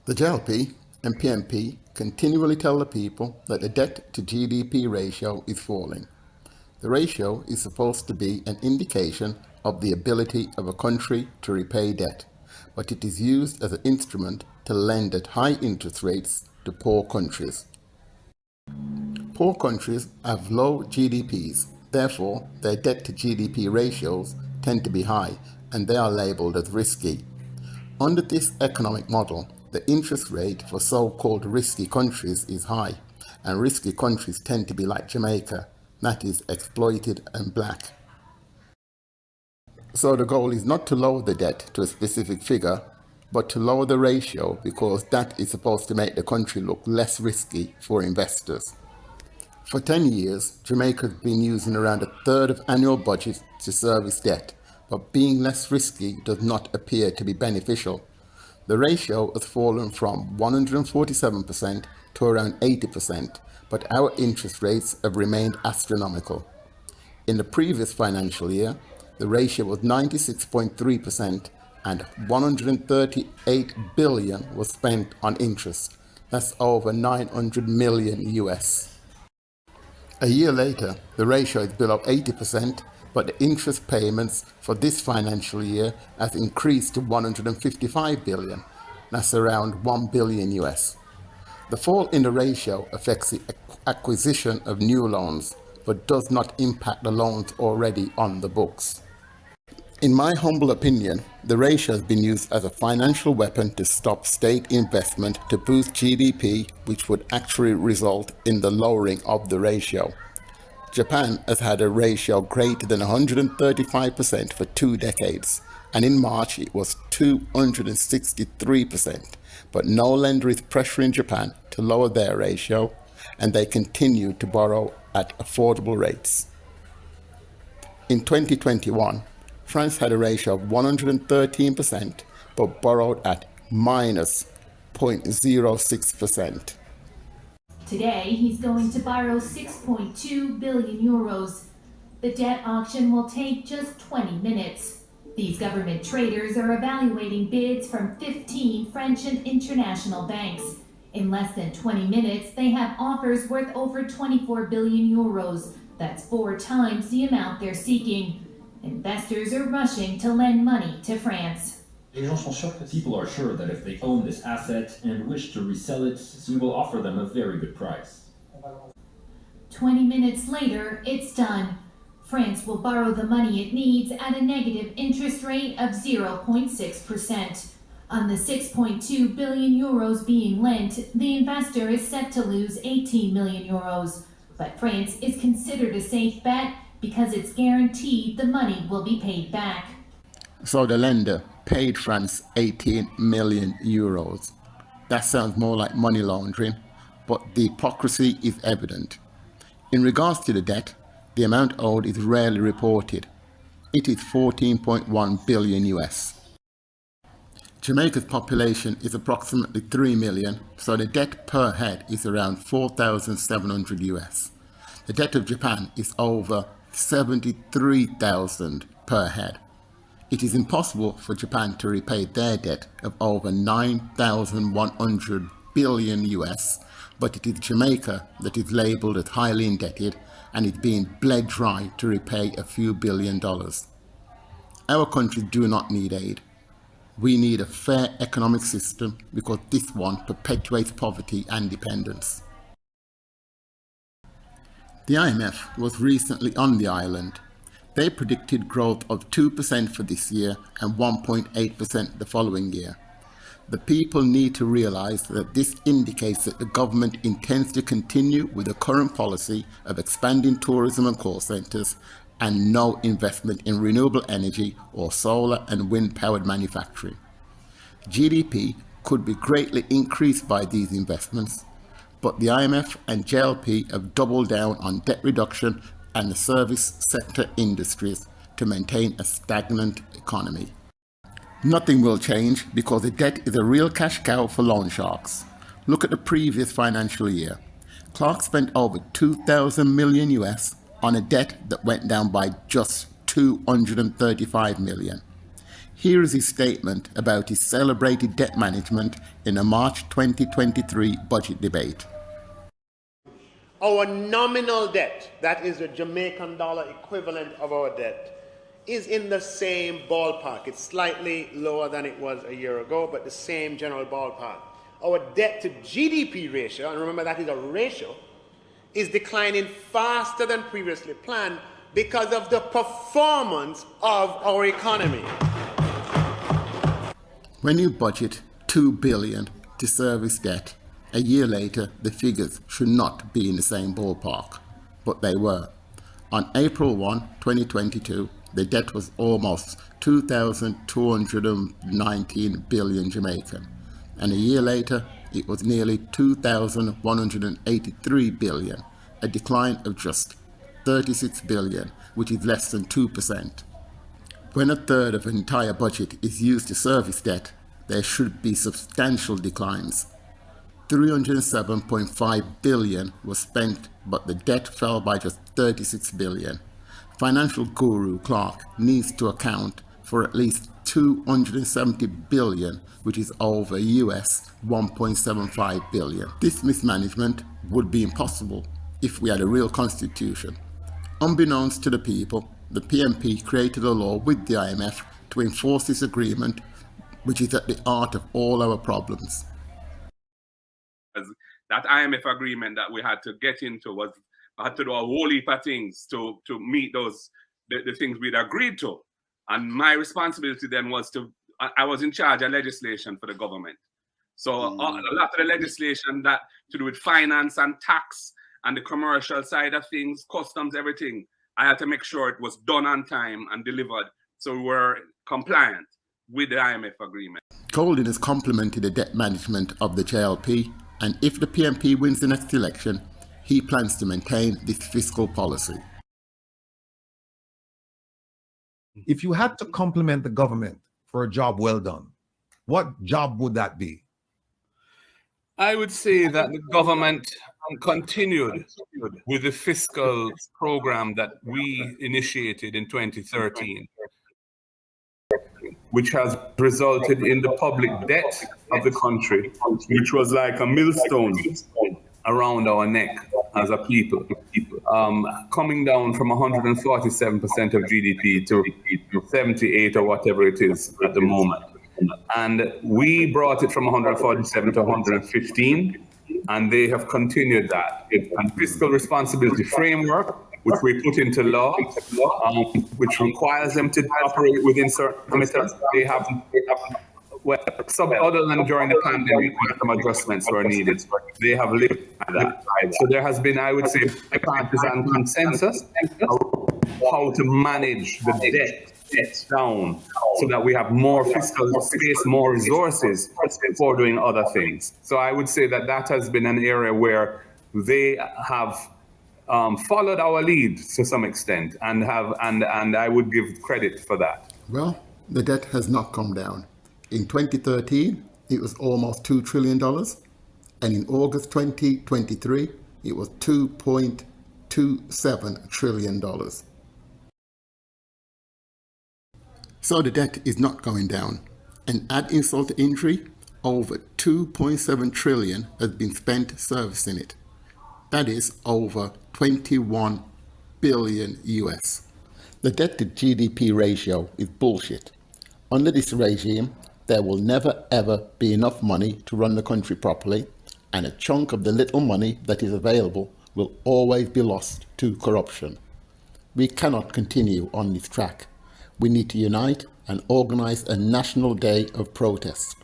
The JLP and PMP continually tell the people that the debt to GDP ratio is falling. The ratio is supposed to be an indication of the ability of a country to repay debt, but it is used as an instrument to lend at high interest rates to poor countries. Poor countries have low GDPs, therefore their debt to GDP ratios tend to be high and they are labelled as risky. Under this economic model, the interest rate for so-called risky countries is high, and risky countries tend to be like Jamaica, that is exploited and black. So the goal is not to lower the debt to a specific figure, but to lower the ratio because that is supposed to make the country look less risky for investors. For 10 years, Jamaica has been using around a third of annual budget to service debt, but being less risky does not appear to be beneficial. The ratio has fallen from 147% to around 80%, but our interest rates have remained astronomical. In the previous financial year, the ratio was 96.3% and 138 billion was spent on interest. That's over 900 million US. A year later, the ratio is below 80%, but the interest payments for this financial year has increased to 155 billion. That's around 1 billion US. The fall in the ratio affects the acquisition of new loans, but does not impact the loans already on the books. In my humble opinion, the ratio has been used as a financial weapon to stop state investment to boost GDP, which would actually result in the lowering of the ratio. Japan has had a ratio greater than 135% for 2 decades, and in March it was 263%, but no lender is pressuring Japan to lower their ratio, and they continue to borrow at affordable rates. In 2021, France had a ratio of 113%, but borrowed at minus 0.06%. Today, he's going to borrow 6.2 billion euros. The debt auction will take just 20 minutes. These government traders are evaluating bids from 15 French and international banks. In less than 20 minutes, they have offers worth over 24 billion euros. That's 4 times the amount they're seeking. Investors are rushing to lend money to France. People are sure that if they own this asset and wish to resell it, we will offer them a very good price. 20 minutes later, it's done. France will borrow the money it needs at a negative interest rate of 0.6%. On the 6.2 billion euros being lent, the investor is set to lose 18 million euros. But France is considered a safe bet because it's guaranteed the money will be paid back. So the lender paid France 18 million euros. That sounds more like money laundering, but the hypocrisy is evident. In regards to the debt, the amount owed is rarely reported. It is 14.1 billion US. Jamaica's population is approximately 3 million, so the debt per head is around 4,700 US. The debt of Japan is over 73,000 per head. It is impossible for Japan to repay their debt of over 9,100 billion US, but it is Jamaica that is labelled as highly indebted and is being bled dry to repay a few $billion. Our countries do not need aid. We need a fair economic system because this one perpetuates poverty and dependence. The IMF was recently on the island. They predicted growth of 2% for this year and 1.8% the following year. The people need to realise that this indicates that the government intends to continue with the current policy of expanding tourism and call centres and no investment in renewable energy or solar and wind powered manufacturing. GDP could be greatly increased by these investments, but the IMF and JLP have doubled down on debt reduction and the service sector industries to maintain a stagnant economy. Nothing will change because the debt is a real cash cow for loan sharks. Look at the previous financial year. Clark spent over 2,000 million US on a debt that went down by just 235 million. Here is his statement about his celebrated debt management in a March 2023 budget debate. Our nominal debt, that is the Jamaican dollar equivalent of our debt, is in the same ballpark. It's slightly lower than it was a year ago, but the same general ballpark. Our debt to GDP ratio, and remember that is a ratio, is declining faster than previously planned because of the performance of our economy. When you budget $2 billion to service debt, a year later the figures should not be in the same ballpark, but they were. On April 1, 2022, the debt was almost 2,219 billion Jamaican, and a year later it was nearly 2,183 billion, a decline of just 36 billion, which is less than 2%. When a third of an entire budget is used to service debt, there should be substantial declines. 307.5 billion was spent, but the debt fell by just 36 billion. Financial guru Clark needs to account for at least 270 billion, which is over US 1.75 billion. This mismanagement would be impossible if we had a real constitution. Unbeknownst to the people, the PMP created a law with the IMF to enforce this agreement, which is at the heart of all our problems. That IMF agreement that we had to get into had to do a whole heap of things to meet the things we'd agreed to. And my responsibility then was I was in charge of legislation for the government. So a lot of the legislation that to do with finance and tax and the commercial side of things, customs, everything, I had to make sure it was done on time and delivered, so we were compliant with the IMF agreement. Goldin has complimented the debt management of the JLP, and if the PMP wins the next election, he plans to maintain this fiscal policy. If you had to compliment the government for a job well done, what job would that be? I would say that the government continued with the fiscal program that we initiated in 2013, which has resulted in the public debt of the country, which was like a millstone around our neck as a people, coming down from 147% of GDP to 78 or whatever it is at the moment. And we brought it from 147 to 115, and they have continued that. And fiscal responsibility framework, which we put into law, which requires them to operate within certain parameters. They have, well, other than during the pandemic, when some adjustments were needed, they have lived by that. So there has been, I would say, bipartisan consensus how to manage the debt down so that we have more fiscal space, more resources for doing other things. So I would say that that has been an area where they have followed our lead to some extent, and I would give credit for that. Well, the debt has not come down. In 2013, it was almost $2 trillion, and in August 2023, it was $2.27 trillion. So the debt is not going down, and add insult to injury, over 2.7 trillion has been spent servicing it. That is over 21 billion US. The debt to GDP ratio is bullshit. Under this regime, there will never ever be enough money to run the country properly, and a chunk of the little money that is available will always be lost to corruption. We cannot continue on this track. We need to unite and organize a national day of protest.